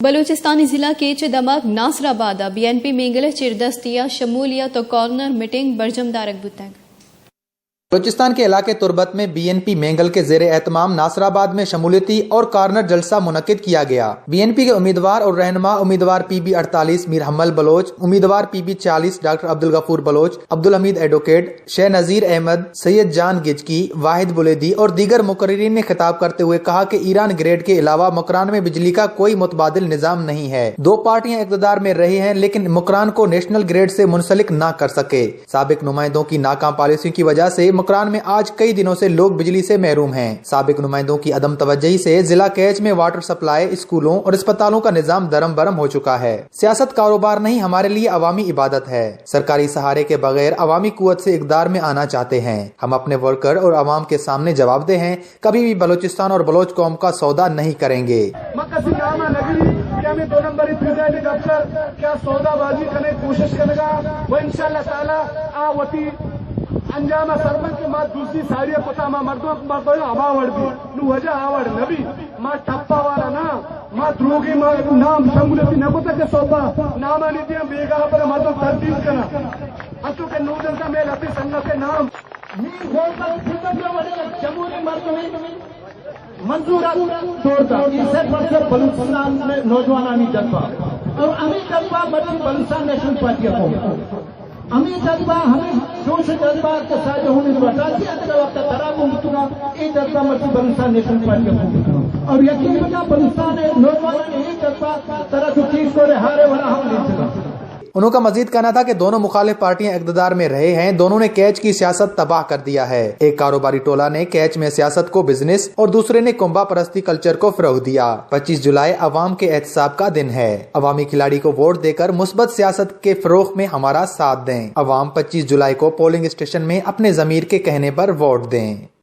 बलूचिस्तानी जिला केच दमक नासराबाद BNP मेंगल चिरदस्तिया शमूलियत और कॉर्नर मीटिंग बरजमदारक बुतंग। बलूचिस्तान के इलाके तुर्बत में BNP मेंगल के जेर एहतमाम नासराबाद में शमूलियती और कॉर्नर जलसा मुनक्किद किया गया। BNP के उम्मीदवार और रहनुमा उम्मीदवार PB 48 मीर हम्मल बलोच, उम्मीदवार PB 40 doctor Abdul Ghafoor Baloch, Abdul Hameed advocate, Sheikh Nazir Ahmed, Syed Jan Gichki, वाहिद बुलेदी और दीगर मुकर्रिरीन ने खिताब करते हुए कहा कि ईरान ग्रेड के अलावा मुकरान में बिजली का कोई मुतबादिल निजाम नहीं है। दो पार्टियां इक़्तिदार में रही हैं लेकिन मुकरान को नेशनल ग्रेड से मुंसलिक न कर सके। साबिक नुमाइंदों की नाकाम पॉलिसी की वजह से मुकरान में आज कई दिनों से लोग बिजली से महरूम हैं। साबिक नुमाइंदों की अदम तवज्जही से जिला केच में वाटर सप्लाई, स्कूलों और अस्पतालों का निजाम दरम बरम हो चुका है। सियासत कारोबार नहीं, हमारे लिए अवामी इबादत है। सरकारी सहारे के बगैर अवामी कुव्वत से इक़्तिदार में आना चाहते हैं। हम अपने वर्कर और अवाम के सामने जवाबदेह हैं। कभी भी बलूचिस्तान और बलोच कौम का सौदा नहीं करेंगे। दो नंबरी प्रेसिडेंट दफ्तर क्या सौदाबाजी करने की कोशिश करेगा वो इंशाल्लाह ताला आवती अंजाम सरबन के मां दूसरी साड़ी पता मां मर्दों हवावड़ भी नु वजह आवड़ नबी मां टप्पा वाला ना मां द्रोगी मां नाम शमूलियत नबो तक सोपा नामा नीतियां बेगा पर मर्दों तरतीब करना असु के नूदन का मेल अपनी संगत के नाम नी हो पर खिदम जो बड़े जमहूरी मर्द में मंजूर तोड़ता इससे पहले बलूचिस्तान में नौजवानी जज्बा और अमी जज्बा बड़ी बलूचिस्तान नेशनल पार्टी को अमी जज्बा हमें जोश जज्बा के साथ होने बता दिया वक्त तरह मुमकिन ये जज्बा मर्जी बलूचिस्तान नेशनल पार्टी को और यकीन बना बलूचिस्तान नौजवान ने ये जज्बा तरह जो चीज को हारे वाला हम नहीं चला। उनका मजीद कहना था कि दोनों मुखालिफ पार्टियां इक़्तिदार में रहे हैं। दोनों ने कैच की सियासत तबाह कर दिया है। एक कारोबारी टोला ने कैच में सियासत को बिजनेस और दूसरे ने कुंबा परस्ती कल्चर को फरोग दिया। 25 जुलाई अवाम के एहतसाब का दिन है। अवामी खिलाड़ी को वोट देकर मुस्बत सियासत के फरोग में हमारा साथ दें। अवाम 25 जुलाई को पोलिंग स्टेशन में अपने ज़मीर के कहने पर वोट दें।